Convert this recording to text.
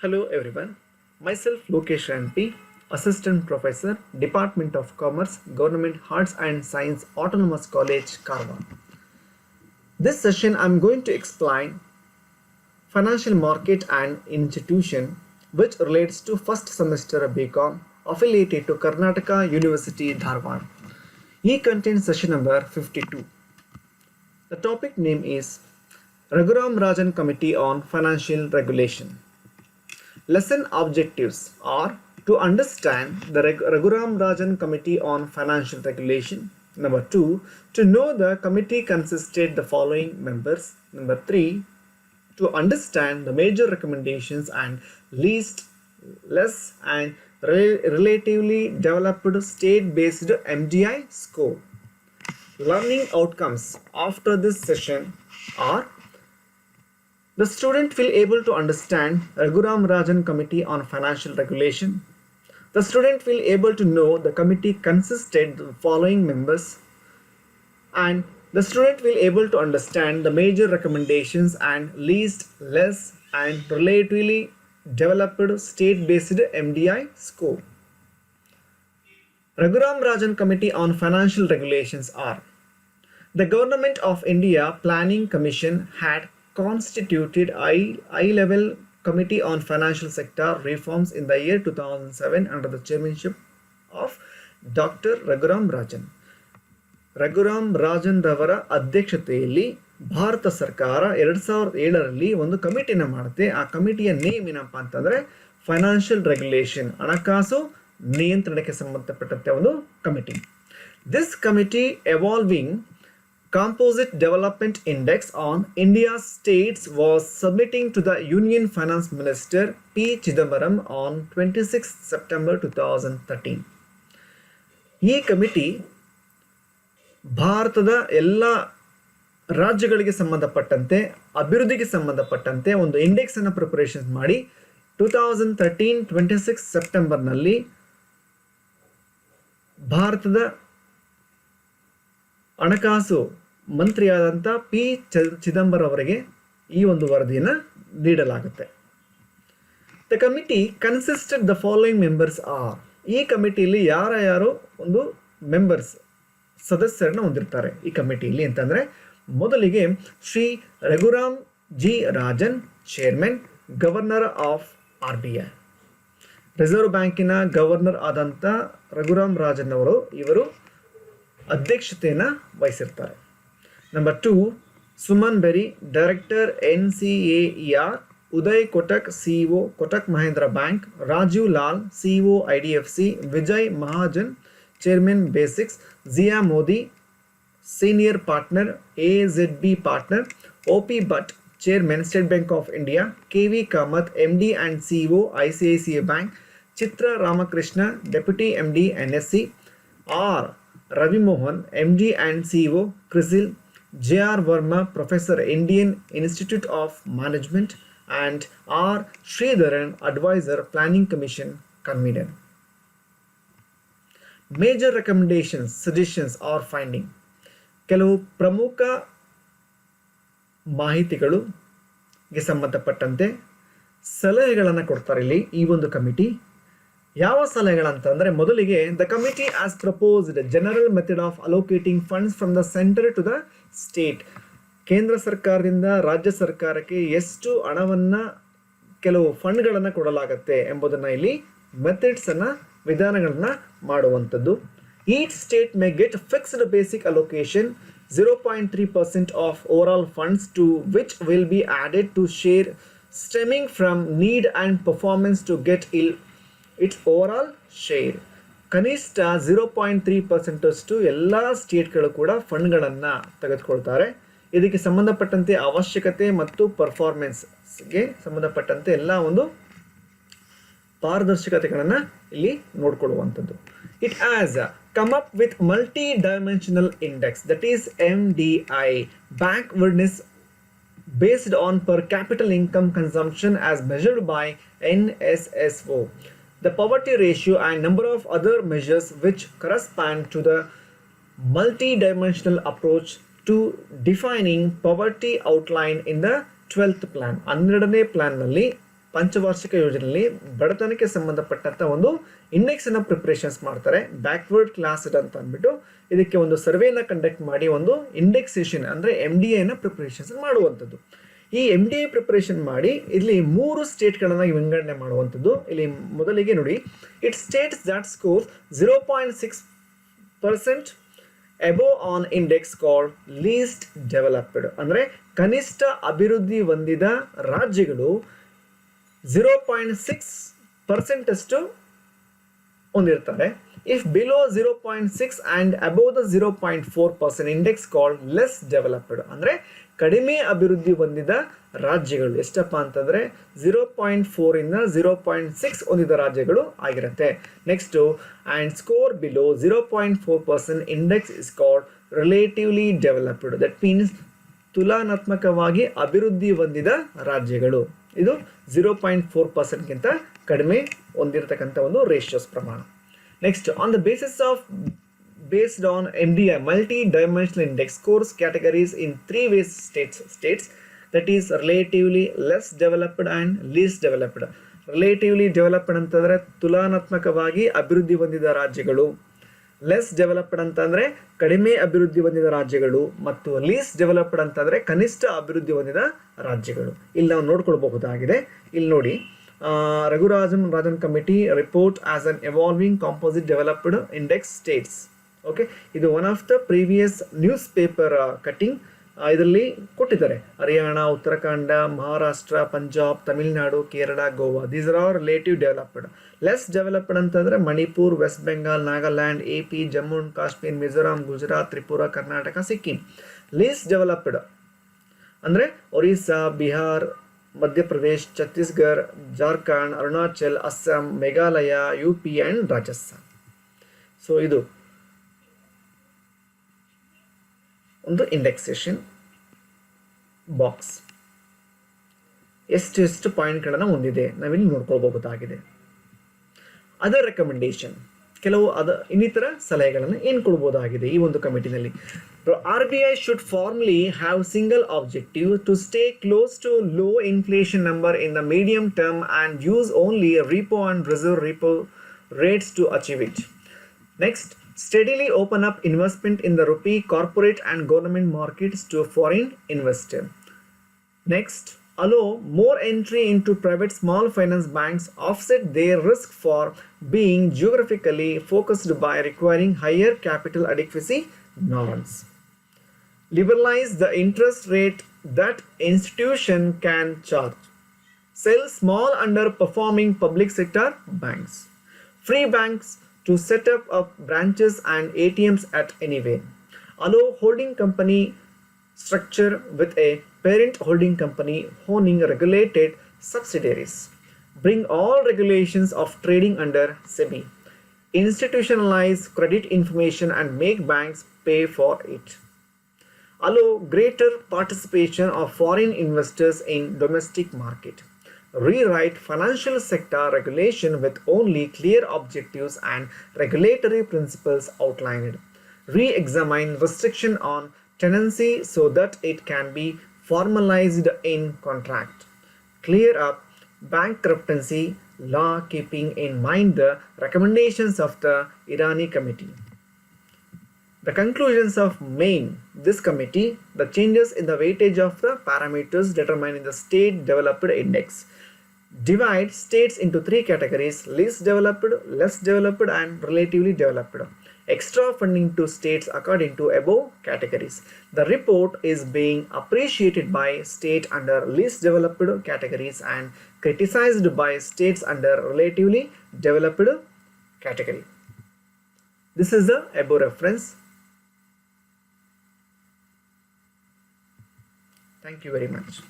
Hello everyone, myself Lokesh Rampi, Assistant Professor, Department of Commerce, Government Arts and Science, Autonomous College, Karnataka. This session I'm going to explain financial market and institution which relates to first semester BCom affiliated to Karnataka University, Dharwad. E contains session number 52. The topic name is Raghuram Rajan Committee on Financial Regulation. Lesson objectives are to understand the Raghuram Rajan Committee on Financial Regulation. Number 2, to know the committee consisted the following members. Number 3, to understand the major recommendations and least, less and relatively developed state-based MDI score. Learning outcomes after this session are: the student will able to understand Raghuram Rajan Committee on Financial Regulation. The student will able to know the committee consisted of the following members, and the student will able to understand the major recommendations and least, less and relatively developed state-based MDI score. Raghuram Rajan Committee on Financial Regulations are: the Government of India Planning Commission had constituted high-level Committee on Financial Sector Reforms in the year 2007 under the chairmanship of Dr. Raghuram Rajan. Raghuram Rajan ರವರ ಅಧ್ಯಕ್ಷತೆಯಲ್ಲಿ ಭಾರತ ಸರ್ಕಾರ 2007ರಲ್ಲಿ ಒಂದು ಕಮಿಟಿನ ಮಾಡುತ್ತೆ. ಆ ಕಮಿಟಿಯ name ಏನಪ್ಪ ಅಂತಂದರೆ financial regulation, ಹಣಕಾಸು ನಿಯಂತ್ರಣಕ್ಕೆ ಸಂಬಂಧಪಟ್ಟಂತೆ ಒಂದು committee. This committee evolving Composite Development Index on India's states was submitting to the Union Finance Minister P. Chidambaram on 26 September 2013. ಈ ಕಮಿಟಿ ಭಾರತದ ಎಲ್ಲ ರಾಜ್ಯಗಳಿಗೆ ಸಂಬಂಧಪಟ್ಟಂತೆ ಅಭಿವೃದ್ಧಿಗೆ ಸಂಬಂಧಪಟ್ಟಂತೆ ಒಂದು ಇಂಡೆಕ್ಸ್ ಅನ್ನು ಪ್ರಿಪರೇಷನ್ ಮಾಡಿ 26 ಸೆಪ್ಟೆಂಬರ್ನಲ್ಲಿ ಭಾರತದ ಹಣಕಾಸು ಮಂತ್ರಿಯಾದಂಥ ಪಿ ಚಿದಂಬರಂ ಅವರಿಗೆ ಈ ಒಂದು ವರದಿಯನ್ನು ನೀಡಲಾಗುತ್ತೆ. The committee consisted the following members are. ಈ ಕಮಿಟಿಯಲ್ಲಿ ಯಾರು ಒಂದು ಮೆಂಬರ್ಸ್ ಸದಸ್ಯರನ್ನ ಹೊಂದಿರ್ತಾರೆ ಈ ಕಮಿಟಿಯಲ್ಲಿ ಅಂತಂದರೆ, ಮೊದಲಿಗೆ Shri Raghuram G Rajan, chairman, governor of RBI, reserve ಬ್ಯಾಂಕಿನ ಗವರ್ನರ್ ಆದಂಥ ರಘುರಾಮ್ ರಾಜನ್ ಇವರು ಅಧ್ಯಕ್ಷತೆಯನ್ನು ವಹಿಸಿರ್ತಾರೆ. Number 2, Suman Bery, director NCAER, Uday Kotak, CEO Kotak Mahindra bank, Rajeev Lal, CEO IDFC, Vijay Mahajan, chairman Basix, Zia Mody, senior partner AZB partner, OP Bhatt, chairman state bank of India, KV Kamath, MD and CEO ICICI bank, Chitra Ramakrishna, deputy MD NSE, R. Ravi Mohan, MD and CEO CRISIL, J.R. Verma, Professor Indian Institute of Management, and R. Sridharan, Advisor Planning Commission Convener. Major recommendations, suggestions or finding. ಕೆಲವು ಪ್ರಮುಖ ಮಾಹಿತಿಗಳಿಗೆ ಸಂಬಂಧಪಟ್ಟಂತೆ ಸಲಹೆಗಳನ್ನು ಕೊಡ್ತಾರೆ ಇಲ್ಲಿ ಈ ಒಂದು committee. ಯಾವ ಸಲಹೆಗಳಂತಂದರೆ, ಮೊದಲಿಗೆ the committee has proposed general method of allocating funds from the centre to the state. ಕೇಂದ್ರ ಸರ್ಕಾರದಿಂದ ರಾಜ್ಯ ಸರ್ಕಾರಕ್ಕೆ ಎಷ್ಟು ಹಣವನ್ನು ಕೆಲವು ಫಂಡ್ಗಳನ್ನು ಕೊಡಲಾಗುತ್ತೆ ಎಂಬುದನ್ನು ಇಲ್ಲಿ ಮೆಥಡ್ಸನ್ನು ವಿಧಾನಗಳನ್ನು ಮಾಡುವಂಥದ್ದು. Each state may get fixed basic allocation 0.3% of overall funds to which will be added to share stemming from need and performance to get its overall share. ಕನಿಷ್ಠ 0.3% ಅಷ್ಟು ಎಲ್ಲ ಸ್ಟೇಟ್ಗಳು ಕೂಡ ಫಂಡ್ಗಳನ್ನು ತೆಗೆದುಕೊಳ್ತಾರೆ. ಇದಕ್ಕೆ ಸಂಬಂಧಪಟ್ಟಂತೆ ಅವಶ್ಯಕತೆ ಮತ್ತು ಪರ್ಫಾರ್ಮೆನ್ಸ್ಗೆ ಸಂಬಂಧಪಟ್ಟಂತೆ ಎಲ್ಲ ಒಂದು ಪಾರದರ್ಶಕತೆಗಳನ್ನು ಇಲ್ಲಿ ನೋಡಿಕೊಳ್ಳುವಂಥದ್ದು. It has come up with multi dimensional index, that is MDI, backwardness based on per capita income consumption as measured by NSSO, the poverty ratio and number of other measures which correspond to the multi-dimensional approach to defining poverty outlined in the 12th plan. 12ನೇ ಪ್ಲಾನ್ನಲ್ಲಿ ಪಂಚವಾರ್ಷಿಕ ಯೋಜನೆಯಲ್ಲಿ ಬಡತನಕ್ಕೆ ಸಂಬಂಧಪಟ್ಟಂತ ಒಂದು index ಅನ್ನ preparations ಮಾಡ್ತಾರೆ, backward classed ಅಂತ ಅಂದ್ಬಿಟ್ಟು. ಇದಕ್ಕೆ ಒಂದು ಸರ್ವೇನ conduct ಮಾಡಿ ಒಂದು ಇಂಡೆಕ್ಸೇಷನ್ ಅಂದ್ರೆ MDA ನ ಪ್ರಿಪರೇಷನ್ಸ್ ಮಾಡುವಂಥದ್ದು. ಈ MDA ಪ್ರಿಪರೇಷನ್ ಮಾಡಿ ಇಲ್ಲಿ 3 ಸ್ಟೇಟ್ಗಳನ್ನ ವಿಂಗಡಣೆ ಮಾಡುವಂಥದ್ದು. ಇಲ್ಲಿ ಮೊದಲಿಗೆ ನೋಡಿ, it States that score 0.6% above on index called least developed. ಅಂದರೆ ಕನಿಷ್ಠ ಅಭಿವೃದ್ಧಿ ಹೊಂದಿದ ರಾಜ್ಯಗಳು 0.6% ಅಷ್ಟು ಹೊಂದಿರ್ತಾರೆ. If below 0.6 and above the 0.4% index called less developed. ಅಂದರೆ ಕಡಿಮೆ ಅಭಿವೃದ್ಧಿ ಹೊಂದಿದ ರಾಜ್ಯಗಳು ಎಷ್ಟಪ್ಪ ಅಂತಂದ್ರೆ 0.4 ಇಂದ 0.6 ಹೊಂದಿದ ರಾಜ್ಯಗಳು ಆಗಿರುತ್ತೆ. Next, and score below 0.4% index is called relatively developed. That means ತುಲನಾತ್ಮಕವಾಗಿ ಅಭಿವೃದ್ಧಿ ಹೊಂದಿದ ರಾಜ್ಯಗಳು. ಇದು 0.4%ಗಿಂತ ಕಡಿಮೆ ಹೊಂದಿರತಕ್ಕಂಥ ಒಂದು ರೇಷಿಯೋಸ್ ಪ್ರಮಾಣ. Next, on the based on MDI multi-dimensional index scores categories in 3 ways states, that is relatively less developed and least developed. Relatively developed ಅಂತಂದ್ರೆ ತುಲನಾತ್ಮಕವಾಗಿ ಅಭಿವೃದ್ಧಿ ಹೊಂದಿದ ರಾಜ್ಯಗಳು, ಲೆಸ್ ಡೆವಲಪ್ಡ್ ಅಂತಂದ್ರೆ ಕಡಿಮೆ ಅಭಿವೃದ್ಧಿ ಹೊಂದಿದ ರಾಜ್ಯಗಳು, ಮತ್ತು ಲೀಸ್ಟ್ ಡೆವಲಪ್ಡ್ ಅಂತಂದ್ರೆ ಕನಿಷ್ಠ ಅಭಿವೃದ್ಧಿ ಹೊಂದಿದ ರಾಜ್ಯಗಳು. ಇಲ್ಲಿ ನಾವು ನೋಡ್ಕೊಳ್ಬಹುದಾಗಿದೆ. ಇಲ್ಲಿ ನೋಡಿ, Rajan committee report as an evolving composite developed index states. Okay, ಇದು one of the previous newspaper cutting. ಇದರಲ್ಲಿ ಕೊಟ್ಟಿದ್ದಾರೆ Haryana, Uttarakhand, Maharashtra, Punjab, Tamil Nadu, Kerala, Goa. These are all relative developed. Less developed ಅಂತಂದ್ರೆ Manipur, west Bengal, Nagaland, AP, Jammu and Kashmir, Mizoram, Gujarat, Tripura, Karnataka, Sikkim. Least developed ಅಂದ್ರೆ Orissa, Bihar, Madhya Pradesh, Chhattisgarh, Jharkhand, Arunachal, Assam, Meghalaya, UP and Rajasthan. So ಇದು ಒಂದು indexation box. ಎಷ್ಟು ಪಾಯಿಂಟ್ಗಳನ್ನು ಹೊಂದಿದೆ ನಾವಿಲ್ಲಿ ನೋಡ್ಕೊಳ್ಬಹುದಾಗಿದೆ. ಅದರ್ ರೆಕಮೆಂಡೇಶನ್, ಕೆಲವು ಇನ್ನಿತರ ಸಲಹೆಗಳನ್ನು ಏನು ಕೊಡ್ಬೋದಾಗಿದೆ ಈ ಒಂದು ಕಮಿಟಿನಲ್ಲಿ. RBI should formally have single objective to stay close to low inflation number in the medium term and use only repo and reserve repo rates to achieve it. Next, steadily open up investment in the rupee, corporate and government markets to foreign investor. Next, allow more entry into private small finance banks, offset their risk for being geographically focused by requiring higher capital adequacy norms. Liberalize the interest rate that institution can charge. Sell small underperforming public sector banks. Free banks to set up branches and ATMs at anywhere. Allow holding company structure with a parent holding company owning regulated subsidiaries. Bring all regulations of trading under SEBI. Institutionalize credit information and make banks pay for it. Allow greater participation of foreign investors in domestic market. Rewrite financial sector regulation with only clear objectives and regulatory principles outlined. Re-examine restriction on tenancy so that it can be formalized in contract. Clear up bankruptcy law keeping in mind the recommendations of the Irani committee. The conclusions of this committee, the changes in the weightage of the parameters determined in the state developed index. Divide states into 3 categories: least developed, less developed and relatively developed. Extra funding to states according to above categories. The report is being appreciated by states under least developed categories and criticized by states under relatively developed category. This is the above reference. Thank you very much.